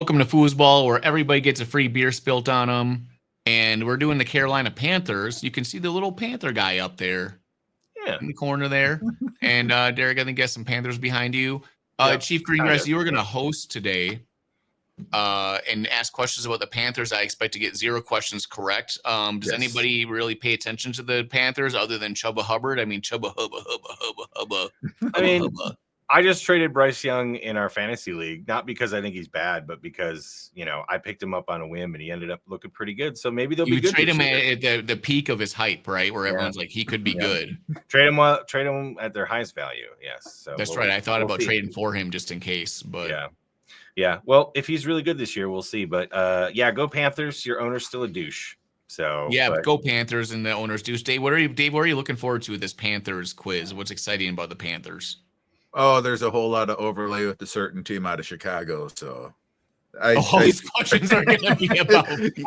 Welcome to Foosball, where everybody gets a free beer spilt on them. And we're doing the Carolina Panthers. You can see the little Panther guy up there in the corner there. And Derek, I think, has some Panthers behind you. Chief Greengrass, you were going to host today and ask questions about the Panthers. I expect to get 0 questions correct. Does anybody really pay attention to the Panthers other than Chubba Hubbard? I mean, Chubba Hubba. I just traded Bryce Young in our fantasy league, not because I think he's bad, but because, I picked him up on a whim and he ended up looking pretty good. So maybe they'll be good. You trade him at the peak of his hype, right? Where everyone's like, he could be good. Trade him at their highest value. Yes. So that's right. I thought about trading for him just in case, but yeah. Well, if he's really good this year, we'll see. But go Panthers. Your owner's still a douche. So go Panthers and the owner's douche. Dave, what are you looking forward to with this Panthers quiz? What's exciting about the Panthers? Oh, there's a whole lot of overlay with a certain team out of Chicago. So these questions are going to be about.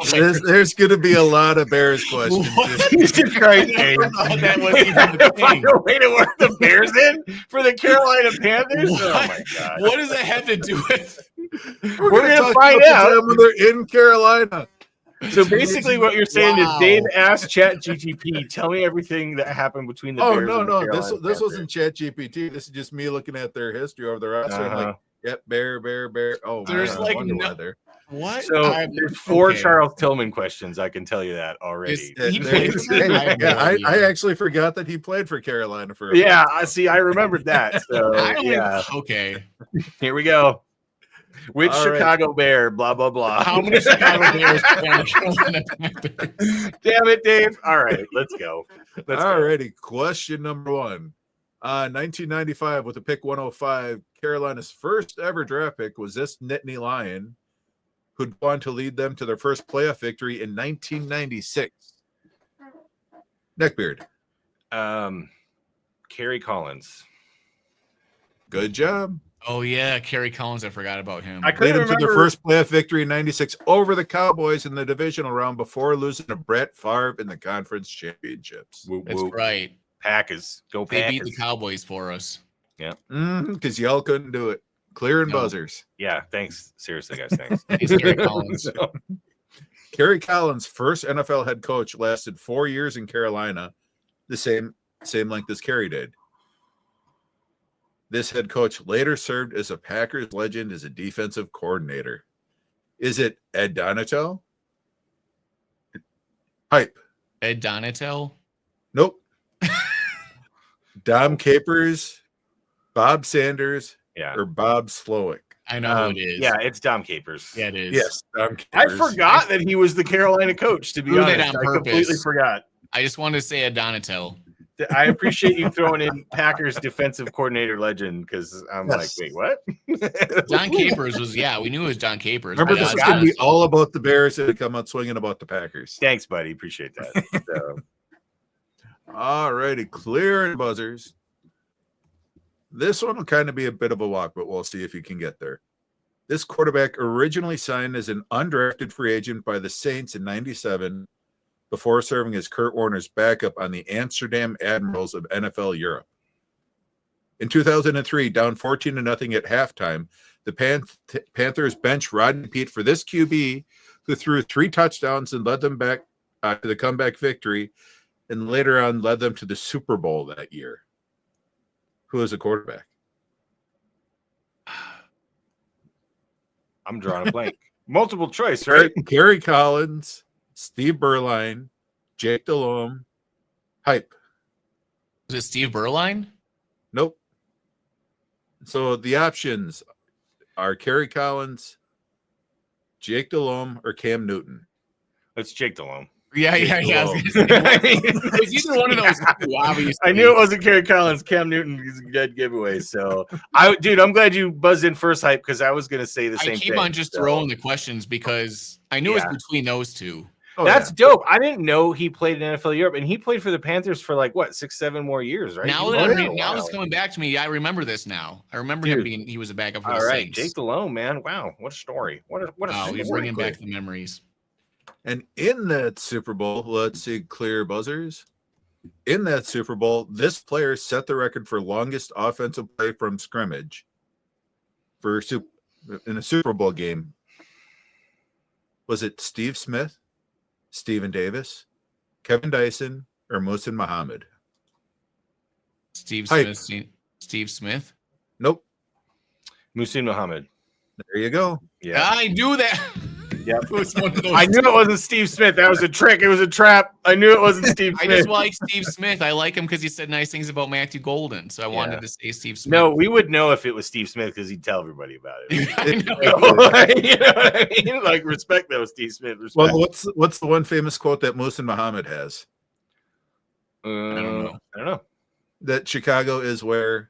There's going to be a lot of Bears questions. Jesus Christ, that was even the thing. A way to work the Bears in for the Carolina Panthers? Oh, my God. What does that have to do with? We're going to find out when they're in Carolina. So basically, what you're saying is Dave asked ChatGPT, tell me everything that happened between the Bears and the Carolina Panthers. This wasn't ChatGPT. This is just me looking at their history over the roster. I'm like, yep, bear. Oh, there's what? So there's 4 Charles Tillman questions. I can tell you that already. I actually forgot that he played for Carolina for. I see. I remembered that. So okay. Here we go. Which Chicago Bear, blah, blah, blah. How many Chicago Bears play on the Carolina Panthers? Damn it, Dave. All right, let's go. Question number 1. 1995, with the pick 105, Carolina's first ever draft pick was this Nittany Lion, who'd go on to lead them to their first playoff victory in 1996. Neckbeard. Kerry Collins. Good job. Oh, yeah, Kerry Collins. I forgot about him. I led them to their first playoff victory in 96 over the Cowboys in the divisional round before losing to Brett Favre in the conference championships. That's right. Packers. Go Packers. They beat the Cowboys for us. Yeah. Because y'all couldn't do it. Clearing buzzers. Yeah, thanks. Seriously, guys, thanks. Thanks, Kerry Collins. Kerry Collins' first NFL head coach lasted 4 years in Carolina, the same length as Kerry did. This head coach later served as a Packers legend as a defensive coordinator. Is it Ed Donatel? Hype. Ed Donatel? Nope. Dom Capers, Bob Sanders, or Bob Slowick? I know who it is. Yeah, it's Dom Capers. Yeah, it is. Yes, Dom Capers. I forgot that he was the Carolina coach, to be honest. I completely forgot. I just wanted to say Ed Donatel. I appreciate you throwing in Packers defensive coordinator legend because I'm like, wait, what? Don Capers was, we knew it was Don Capers. Remember, this is going to be all about the Bears that come out swinging about the Packers. Thanks, buddy. Appreciate that. All righty, clearing buzzers. This one will kind of be a bit of a walk, but we'll see if you can get there. This quarterback originally signed as an undrafted free agent by the Saints in 97 before serving as Kurt Warner's backup on the Amsterdam Admirals of NFL Europe. In 2003, down 14-0 at halftime, the Panthers benched Rodney Peete for this QB, who threw 3 touchdowns and led them back to the comeback victory, and later on led them to the Super Bowl that year. Who was the quarterback? I'm drawing a blank. Multiple choice, right? Kerry Collins, Steve Berline, Jake Delhomme, Hype. Was it Steve Berline? Nope. So the options are Kerry Collins, Jake Delhomme, or Cam Newton. It's Jake Delhomme. Yeah. It's either one of those two, obviously. I knew it wasn't Kerry Collins. Cam Newton is a good giveaway. So, I'm glad you buzzed in first, Hype, because I was going to say the same thing. I keep on just throwing the questions because I knew it was between those two. Oh, that's dope. I didn't know he played in NFL Europe, and he played for the Panthers for 6-7 more years, right? Now it's coming back to me. I remember this now. I remember him being he was a backup for the Saints. Jake Delhomme, man. Wow, what a story. What a he's bringing back the memories. And in that Super Bowl, let's see, clear buzzers. In that Super Bowl, this player set the record for longest offensive play from scrimmage in a Super Bowl game Was it Steve Smith, Steven Davis, Kevin Dyson, or Muhsin Muhammad? Steve Hype. Smith. Steve Smith. Nope. Muhsin Muhammad. There you go. Yeah. I do that. Yep. It was one of those I knew it wasn't Steve Smith. That was a trick. It was a trap. I knew it wasn't Steve I Smith. just like Steve Smith. I like him because he said nice things about Matthew Golden. So I wanted to say Steve Smith. No, we would know if it was Steve Smith because he'd tell everybody about it. I know. You know what I mean? Like, respect that was Steve Smith. Respect. Well, what's the one famous quote that Muhsin Muhammad has? I don't know. I don't know. That Chicago is where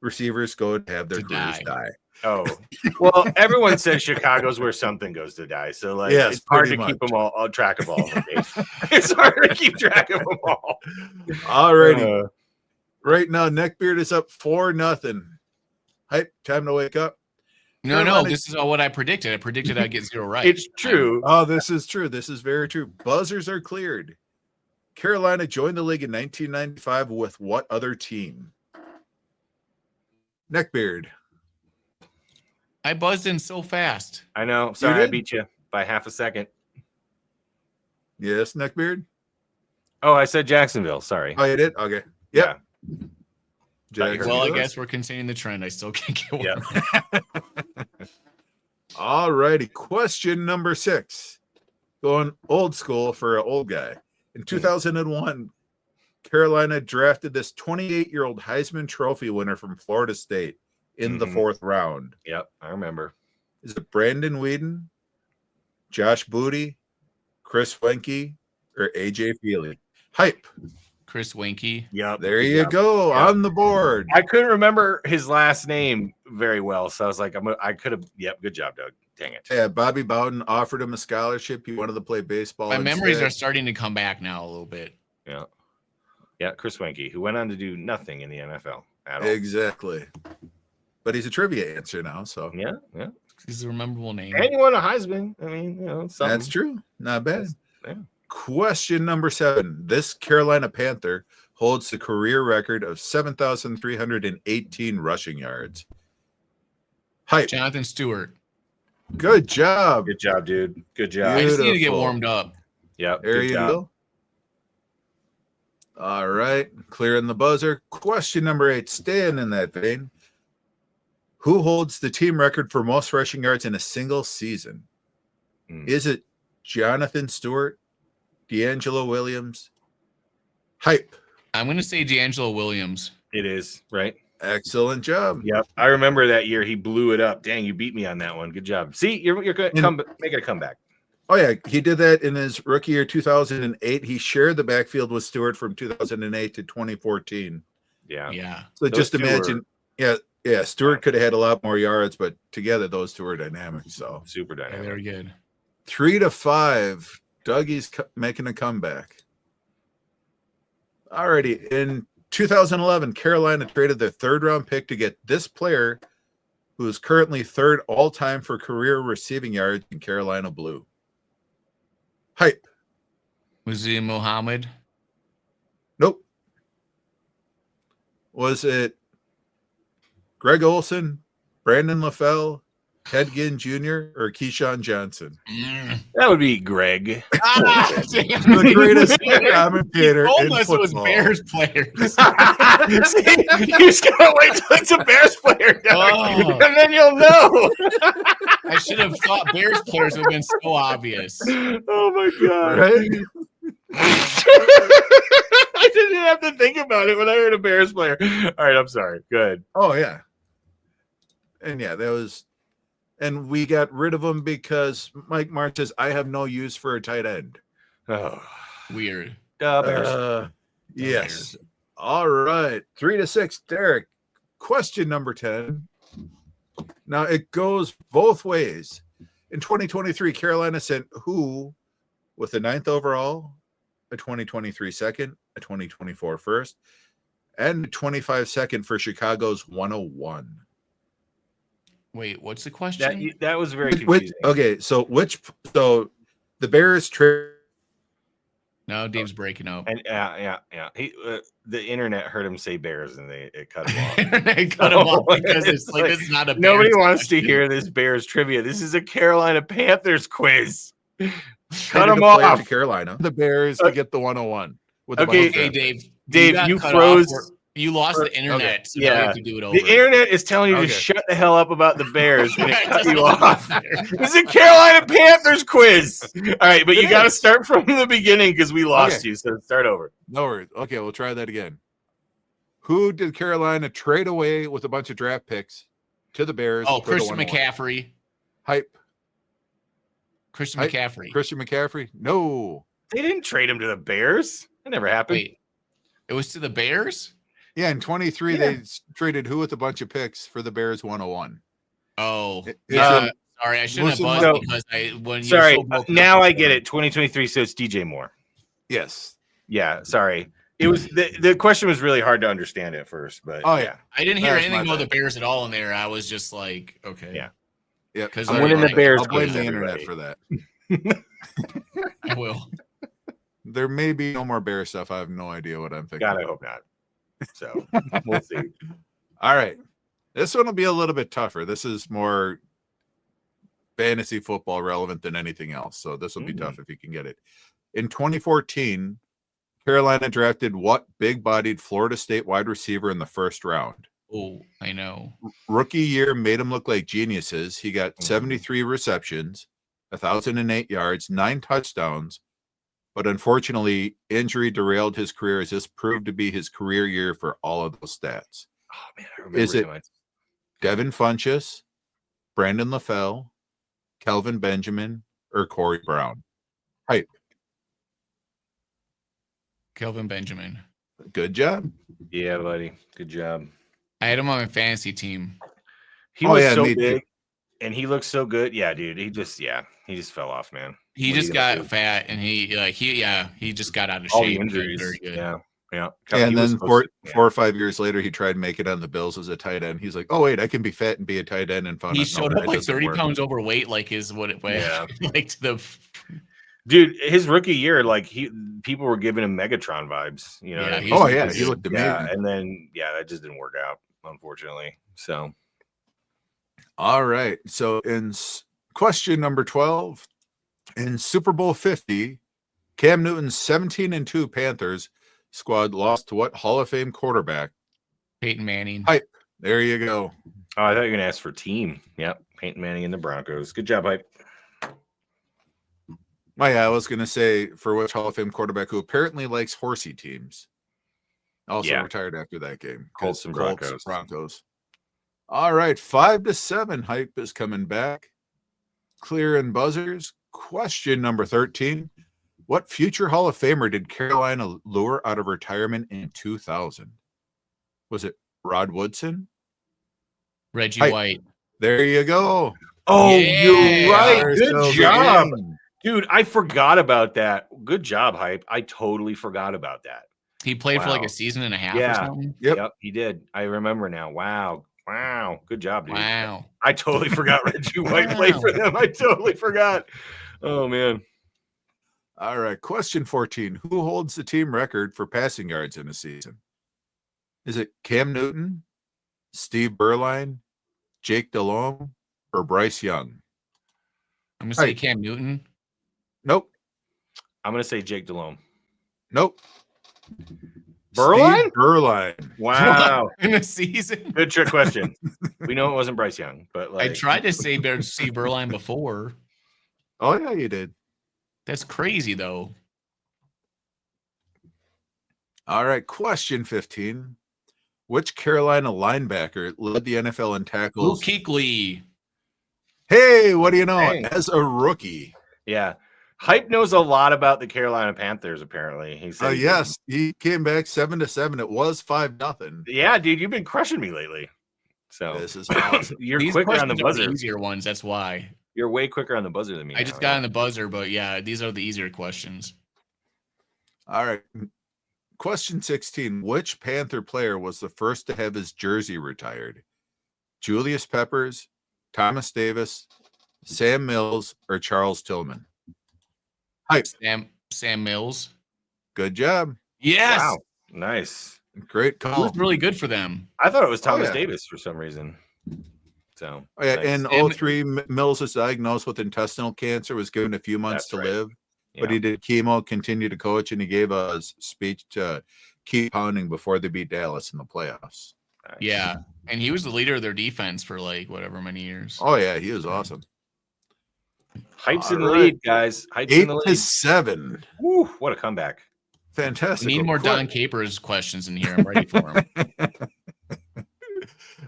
receivers go to have their To careers die. Oh, well, everyone says Chicago's where something goes to die. So, like, Yes, it's hard to pretty keep them all track of all of them. It's hard to keep track of them all. Alrighty. Right now, Neckbeard is up 4-0. Hype, time to wake up. No, this is all what I predicted. I predicted I'd get 0 right. It's true. Oh, this is true. This is very true. Buzzers are cleared. Carolina joined the league in 1995 with what other team? Neckbeard. I buzzed in so fast. I know. Sorry, I did? beat you by half a second. Yes, Neckbeard. Oh, I said Jacksonville. Sorry. Oh, you did? Okay. Yep. Well, I guess we're continuing the trend. I still can't get one. Yeah. All righty. Question number 6. Going old school for an old guy. In 2001, Carolina drafted this 28-year-old Heisman Trophy winner from Florida State in the 4th round. Yep, I remember. Is it Brandon Whedon, Josh Booty, Chris Wenke, or AJ Feely? Hype. Chris Wenke. Yep. There you go. Yep. On the board. I couldn't remember his last name very well, so I was like, I could have. Yep, good job, Doug. Dang it. Yeah, Bobby Bowden offered him a scholarship. He wanted to play baseball. My memories instead. are starting to come back now a little bit. Yeah. Yeah, Chris Wenke, who went on to do nothing in the NFL at all. Exactly. But he's a trivia answer now, so Yeah. He's a memorable name. And you won a Heisman. I mean, something. that's true. Not bad. Yeah. Question number 7. This Carolina Panther holds the career record of 7,318 rushing yards. Hype. Jonathan Stewart. Good job. Good job, dude. Good job. I just need to get Beautiful. warmed up. Yep. There good you job. go. All right. Clearing the buzzer. Question number 8. Staying in that vein. Who holds the team record for most rushing yards in a single season? Is it Jonathan Stewart, D'Angelo Williams? Hype. I'm going to say D'Angelo Williams. It is, right? Excellent job. Yep. I remember that year he blew it up. Dang, you beat me on that one. Good job. See, you're going to make it a comeback. Oh, yeah. He did that in his rookie year, 2008. He shared the backfield with Stewart from 2008 to 2014. Yeah. So Those just two imagine. Yeah. Stewart could have had a lot more yards, but together those two are dynamic. So Super dynamic. Very good. 3-5. Dougie's making a comeback. Alrighty. In 2011, Carolina traded their 3rd round pick to get this player, who is currently 3rd all time for career receiving yards in Carolina blue. Hype. Muhsin Muhammad. Nope. Was it Greg Olson, Brandon LaFell, Ted Ginn Jr., or Keyshawn Johnson? That would be Greg. The greatest commentator Told in us it was football. Bears players. You just gotta wait till it's a Bears player, Doug, Oh. and then you'll know. I should have thought Bears players would have been so obvious. Oh my god! Right? I didn't have to think about it when I heard a Bears player. All right, I'm sorry. Good. Oh, yeah. And yeah, that was, and we got rid of him because Mike March says, I have no use for a tight end. Oh, Weird. Bears. Yes. All right. 3-6. Derek, question number 10. Now it goes both ways. In 2023, Carolina sent who with the 9th overall, a 2023 second, a 2024 first, and a 25 second for Chicago's 101. Wait, what's the question? That was very confusing. Okay, so the Bears trade No, Dave's breaking up. And yeah. He the internet heard him say Bears, and it cut him off. They cut him off because it's like this is not a nobody Bears wants to question. hear this Bears trivia. This is a Carolina Panthers quiz. Cut Traded him a player off. to Carolina. The Bears to get the 101. With a bunch Okay, of Hey, draft Dave. picks. Dave, got you cut froze. off you lost the internet, so now we Yeah. have to do it over. The internet is telling you to Okay. shut the hell up about the Bears, and it cut Doesn't you live off. up there. This is a Carolina Panthers quiz. All right, but It you got to is. start from the beginning because we lost Okay. you. So start over. No worries. Okay, we'll try that again. Who did Carolina trade away with a bunch of draft picks to the Bears? Oh, for Christian the 101? McCaffrey. Hype. Christian Hype. McCaffrey. Christian McCaffrey? No. They didn't trade him to the Bears. That never happened. Wait, it was to the Bears? Yeah, in 23, Yeah. they traded who with a bunch of picks for the Bears 101. Oh, It's yeah. a- Sorry, I shouldn't have Listen, buzzed no. because when you Sorry, so broke now up I get before. it. 2023, so it's DJ Moore. Yes. Yeah, sorry. It was the question was really hard to understand at first, but Oh, yeah. I didn't hear That's anything my about the bad. Bears at all in there. I was just like, okay. Yeah. Yep. Because I'm winning the Bears I'll blame quiz, the everybody. internet for that. I will. There may be no more Bear stuff. I have no idea what I'm thinking. God, I hope not. So we'll see. All right. This one will be a little bit tougher. This is more fantasy football relevant than anything else. So this will be tough if you can get it. In 2014, Carolina drafted what big-bodied Florida State wide receiver in the first round? Oh, I know. Rookie year made him look like geniuses. He got 73 receptions, 1,008 yards, 9 touchdowns. But unfortunately, injury derailed his career as this proved to be his career year for all of those stats. Oh man, I remember Is it him. Devin Funchess, Brandon LaFell, Kelvin Benjamin, or Corey Brown? Hype. Kelvin Benjamin. Good job. Yeah, buddy. Good job. I had him on my fantasy team. He Oh, was yeah, so me too. big and he looked so good. Yeah, dude. He just fell off, man. He What are just you gonna got do? fat and he just got out of All the shape. injuries. Very good. Yeah. Yeah. And He was then supposed to- 4 or 5 years later, he tried to make it on the Bills as a tight end. He's like, oh, wait, I can be fat and be a tight end and fun. He No, showed that up like doesn't 30 work. pounds overweight, like his what it went Yeah. like to the Dude, his rookie year, like people were giving him Megatron vibes. You know, Yeah, what I mean? he was Oh, yeah, really he good. looked amazing. Yeah, and then that just didn't work out, unfortunately. So All right. So in question number 12, in Super Bowl 50, Cam Newton's 17-2 Panthers squad lost to what Hall of Fame quarterback? Peyton Manning. Hype. There you go. oh, I thought you were gonna ask for team. Yep, Peyton Manning and the Broncos. Good job, Hype. Oh, yeah, I was going to say for which Hall of Fame quarterback who apparently likes horsey teams. Also Yeah. retired after that game. Colts and Broncos. Broncos. All right, 5-7. Hype is coming back. Clear and buzzers. Question number 13. What future Hall of Famer did Carolina lure out of retirement in 2000? Was it Rod Woodson? Reggie Hype. White. There you go. Oh, Yeah. you're right. Good Ourselves a job, game. dude. I forgot about that. Good job, Hype. I totally forgot about that. He played for like Wow. a season and a half Yeah. or something. Yep. He did. I remember now. Wow. Good job, dude. Wow. I totally forgot Reggie White played for them. I totally forgot. Oh man. All right. Question 14. Who holds the team record for passing yards in a season? Is it Cam Newton, Steve Berline, Jake Delhomme, or Bryce Young? I'm gonna say Hype. Cam Newton. Nope. I'm gonna say Jake Delhomme. Nope. Berline? Steve Berline. Wow. In a season. Good trick question. We know it wasn't Bryce Young, but like I tried to say Steve Berline before. Oh, yeah, you did. That's crazy though. All right. Question 15. Which Carolina linebacker led the NFL in Luke tackles? Kuechly. Hey, what do you know? Hey. As a rookie. Yeah. Hype knows a lot about the Carolina Panthers, apparently. He said he did. Yes, he came back 7-7. It was 5-0. Yeah, dude, you've been crushing me lately. So This is awesome. you're These quicker on the questions are buzzer. easier ones. That's why You're way quicker on the buzzer than me. I just now, got yeah. on the buzzer. But yeah, these are the easier questions. All right. Question 16. Which Panther player was the first to have his jersey retired? Julius Peppers, Thomas Davis, Sam Mills, or Charles Tillman? Hype. Sam Mills. Good job. Yes. Wow. Nice. Great It call. was really good for them. I thought it was Thomas yeah. Davis for some reason. So Oh, yeah, nice. in And- 03, Mills was diagnosed with intestinal cancer, was given a few months That's to right. live, Yeah. but he did chemo, continued to coach, and he gave a speech to keep pounding before they beat Dallas in the playoffs. Nice. Yeah. And he was the leader of their defense for like whatever many years. Oh, yeah, he was awesome. Hype's in the All right. lead, guys. Hype's in the 8-7. Woo, what a comeback. Fantastic. We need more Don Capers questions in here. I'm ready for them.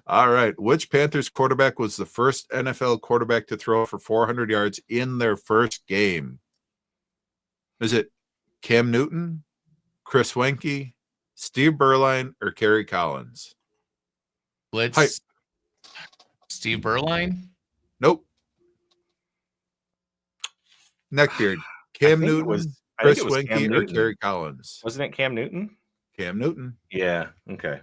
All right. Which Panthers quarterback was the first NFL quarterback to throw for 400 yards in their first game? Is it Cam Newton, Chris Wenke, Steve Berline, or Kerry Collins? Let's Steve Berline. Nope. Neckbeard. Cam Newton, Chris Wenke, or Kerry Collins? Wasn't it Cam Newton? Cam Newton. Yeah. Okay.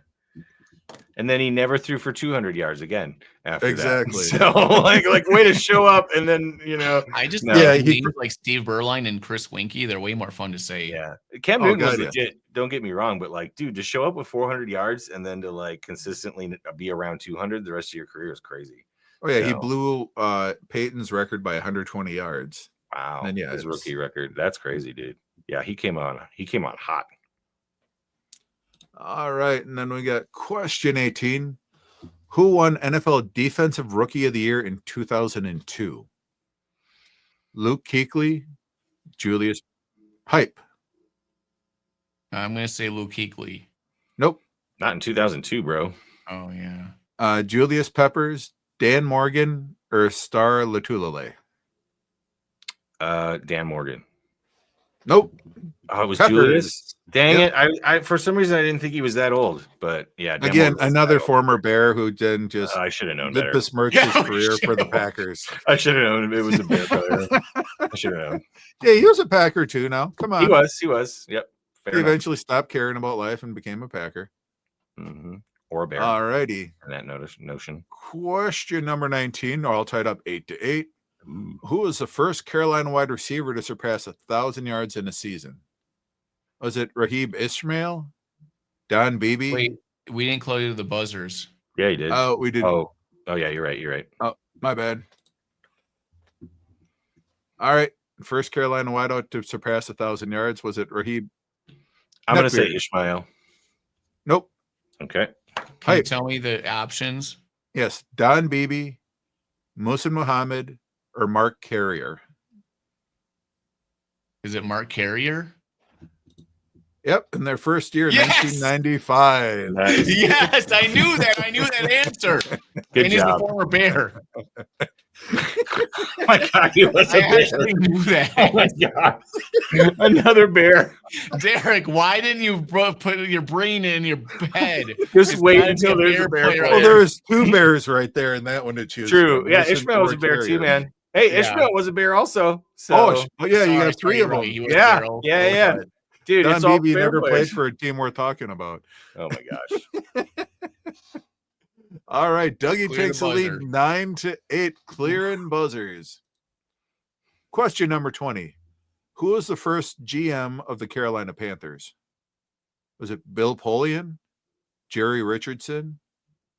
And then he never threw for 200 yards again after Exactly. that. So like way to show up, and then I just he like Steve Berline and Chris Winkie. They're way more fun to say. Yeah, Cam Newton was God, yeah. legit. Don't get me wrong, but like, dude, to show up with 400 yards and then to like consistently be around 200 the rest of your career is crazy. Oh yeah, he So- blew Peyton's record by 120 yards. Wow. And yeah, his it's- rookie record. That's crazy, dude. Yeah, he came on hot. All right, and then we got question 18. Who won NFL Defensive Rookie of the Year in 2002? Luke Kuechly, Julius Hype. I'm gonna say Luke Kuechly. Nope. Not in 2002, bro. Oh yeah. Julius Peppers, Dan Morgan, or Star Latulele? Dan Morgan. Nope. Oh, it was Peppers. Julius. Dang Yep. it. I for some reason I didn't think he was that old, but yeah. Dan Again, Morgan was another that old. former Bear who then just I should have known better. besmirched Yeah, his we career for the should've. Packers. I should have known it was a Bear player. I should have known. Yeah, he was a Packer too now. Come on. He was. Yep. Fair He enough. eventually stopped caring about life and became a Packer. Mhm. Or a Bear. All righty. in that notion. Question number 19, all tied up 8-8. Ooh. Who was the first Carolina wide receiver to surpass 1,000 yards in a season? Was it Raheem Ishmael, Don Beebe? Wait, we didn't close the buzzers. Yeah, he did. Oh, we didn't. Oh, yeah, you're right. Oh, my bad. All right. First Carolina wideout to surpass 1,000 yards. Was it Raheem? I'm going to say Neckbeard. Ishmael. Nope. Okay. Can you Hype. tell me the options? Yes. Don Beebe, Musa Muhammad, or Mark Carrier? Is it Mark Carrier? Yep. In their first year, Yes! 1995. Nice. Yes, I knew that. I knew that answer. Good and he's a job. former Bear. Oh my God, he was I a Bear. actually knew Oh that. my God. Another Bear. Derek, why didn't you put your brain in your head? Just It's wait gotta until be a there's Bear a Bear player. player. Well, there was two Bears right there in that one to choose. True. from. Yeah, Musa Ishmael was a or Bear too, Carrier. man. Hey, Yeah. Ishmael was a Bear also. So Oh yeah, you Sorry, got three you're of them. right. He was a yeah, Bear also. yeah. Dude, Don it's all Beebe Bear never players. played for a team worth talking about. Oh my gosh. All right, Dougie Clear takes the the lead buzzer. 9-8, clearing buzzers. Question number 20. Who was the first GM of the Carolina Panthers? Was it Bill Polian, Jerry Richardson,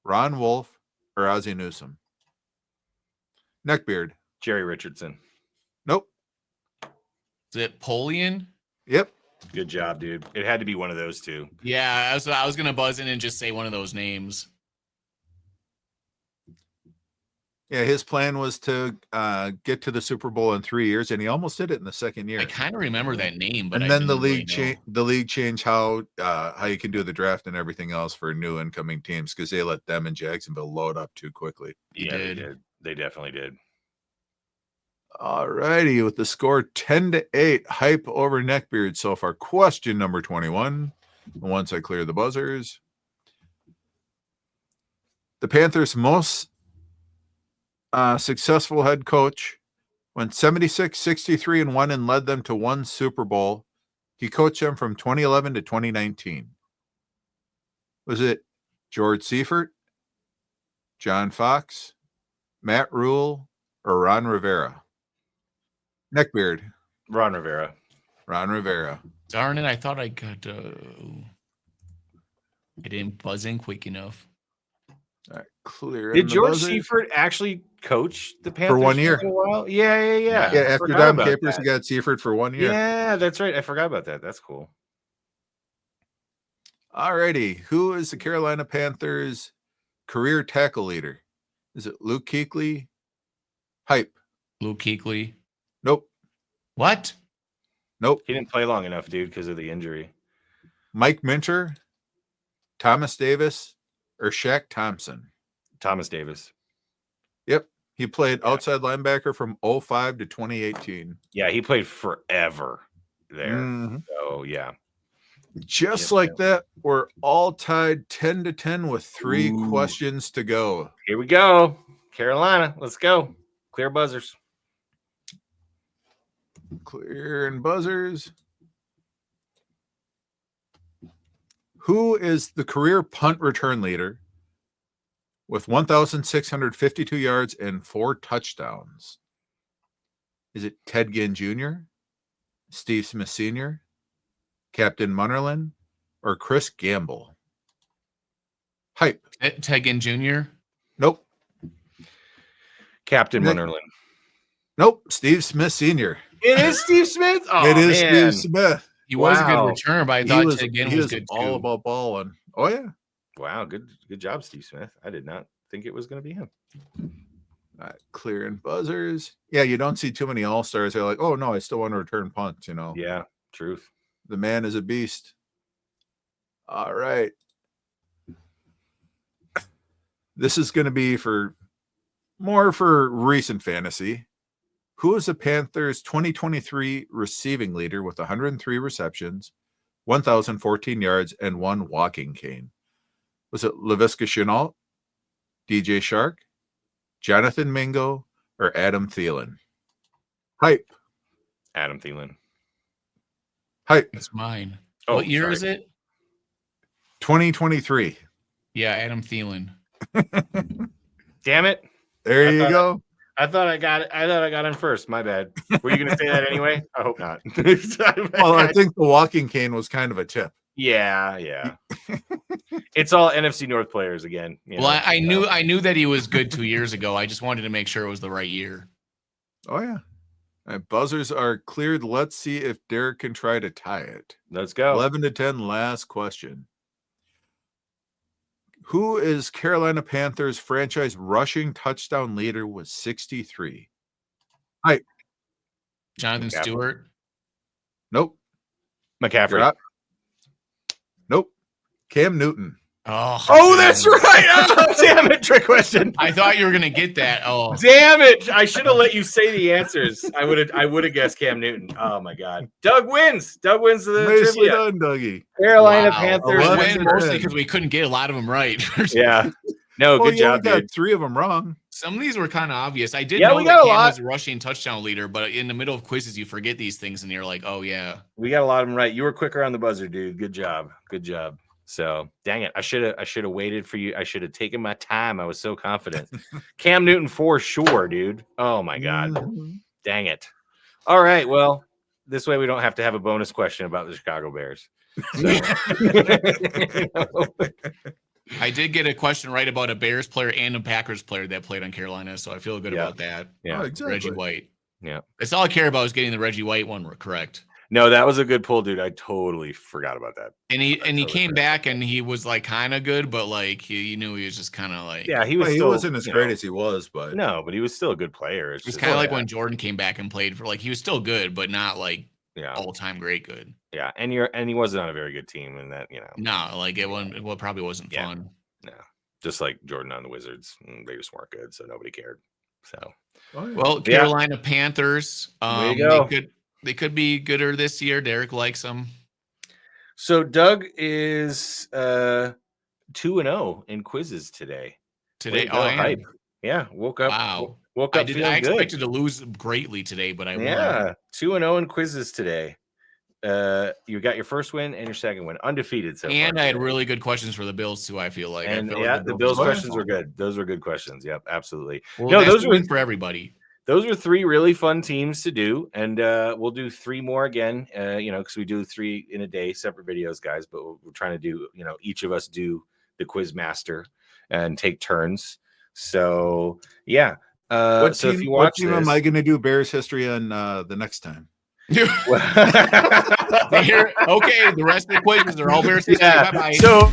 Ron Wolf, or Ozzie Newsome? Neckbeard. Jerry Richardson. Nope. Is it Polian? Yep. Good job, dude. It had to be one of those two. Yeah, I was gonna buzz in and just say one of those names. Yeah, his plan was to get to the Super Bowl in 3 years, and he almost did it in the second year. I kind of remember that name, but And I then the didn't really league know. the league changed how you can do the draft and everything else for new incoming teams because they let them and Jacksonville load up too quickly. He Yeah, did. they did. They definitely did. All righty, with the score 10-8, hype over Neckbeard so far. Question number 21. Once I clear the buzzers, the Panthers' most successful head coach went 76-63-1 and led them to one Super Bowl. He coached them from 2011 to 2019. Was it George Seifert, John Fox, Matt Rule, or Ron Rivera? Neckbeard. Ron Rivera. Ron Rivera. Darn it! I thought I could. I didn't buzz in quick enough. All right, clear. Did George Seifert actually coach the Panthers for 1 year? For a while? Yeah. Yeah, after Don Capers, he got Seifert for 1 year. Yeah, that's right. I forgot about that. That's cool. All righty. Who is the Carolina Panthers career tackle leader? Is it Luke Kuechly? Hype. Luke Kuechly. Nope. What? Nope. He didn't play long enough, dude, because of the injury. Mike Minter, Thomas Davis, or Shaq Thompson? Thomas Davis. Yep. He played outside linebacker from 2005 to 2018. Yeah, he played forever there. Mhm. So, yeah. Just like that, we're all tied 10-10 with 3 questions to go. Here we go. Carolina, let's go. Clear buzzers. Clear and buzzers. Who is the career punt return leader with 1,652 yards and 4 touchdowns? Is it Ted Ginn Jr., Steve Smith Sr., Captain Munnerlyn, or Chris Gamble? Hype. Ted Ginn Jr.? Nope. Captain Munnerlyn. Nope. Steve Smith Sr. It is Steve Smith? Oh, it is man. Steve Smith. He was a good returner, but I thought Ted Ginn was good too. All about balling. Oh, yeah. Wow. Good job, Steve Smith. I did not think it was going to be him. All right, clear and buzzers. Yeah, you don't see too many all-stars. They're like, oh, no, I still want to return punts, Yeah, truth. The man is a beast. All right. This is going to be more for recent fantasy. Who is the Panthers' 2023 receiving leader with 103 receptions, 1,014 yards, and 1 walking cane? Was it Laviska Shenault, DJ Shark, Jonathan Mingo, or Adam Thielen? Hype. Adam Thielen. Hype. It's mine. Oh, what year is it? 2023. Yeah, Adam Thielen. Damn it. There you go. I thought I got it. I thought I got in first. My bad. Were you going to say that anyway? I hope not. Well, I think the walking cane was kind of a tip. Yeah. It's all NFC North players again. Well, I knew that he was good 2 years ago. I just wanted to make sure it was the right year. Oh, yeah. All right, buzzers are cleared. Let's see if Derek can try to tie it. Let's go. 11-10, last question. Who is Carolina Panthers franchise rushing touchdown leader with 63? Hype. Jonathan Stewart. Nope. McCaffrey. Nope. Cam Newton. Oh, that's right. Oh, damn it. Trick question. I thought you were going to get that. Oh, damn it. I should have let you say the answers. I would have guessed Cam Newton. Oh, my God. Doug wins. Doug wins the Nicely trivia. done, Dougie. Carolina wow. Panthers. Win mostly because we couldn't get a lot of them right. Yeah. No, good job, got dude. 3 of them wrong. Some of these were kind of obvious. I did Yeah, know we that got a Cam lot. was a rushing touchdown leader, but in the middle of quizzes, you forget these things, and you're like, oh, yeah. We got a lot of them right. You were quicker on the buzzer, dude. Good job. Good job. So, dang it. I should have waited for you. I should have taken my time. I was so confident. Cam Newton for sure, dude. Oh, my God. Dang it. All right. Well, this way we don't have to have a bonus question about the Chicago Bears. So. I did get a question right about a Bears player and a Packers player that played on Carolina, so I feel good about that. Yeah, Oh, exactly. Reggie White. Yeah. That's all I care about is getting the Reggie White one correct. No, that was a good pull, dude. I totally forgot about that. And he came back and he was like kind of good, but like you knew he was just kind of like Yeah, he wasn't as great as he was, but but he was still a good player. It was kind of like when Jordan came back and played for he was still good, but not like all time great good. Yeah, and he wasn't on a very good team, and that no, like it probably wasn't fun. No, just like Jordan on the Wizards, they just weren't good, so nobody cared. So well, Carolina Panthers, there you go. They could be gooder this year. Derek likes them. So Doug is 2-0 in quizzes today. Today, I am. Yeah, woke up. Wow, woke up. I expected to lose greatly today, but I won. 2-0 in quizzes today. You got your first win and your second win, undefeated. So and I had really good questions for the Bills too. I feel like, the Bills questions were good. Those were good questions. Yep, absolutely. Well, those were for everybody. those were 3 really fun teams to do, and we'll do 3 more again. Because we do 3 in a day, separate videos, guys. But we're trying to do, each of us do the quiz master and take turns. So yeah. If you watch what team am I going to do Bears history on the next time? Okay, the rest of the quizzes are all Bears history. Yeah. Bye-bye. So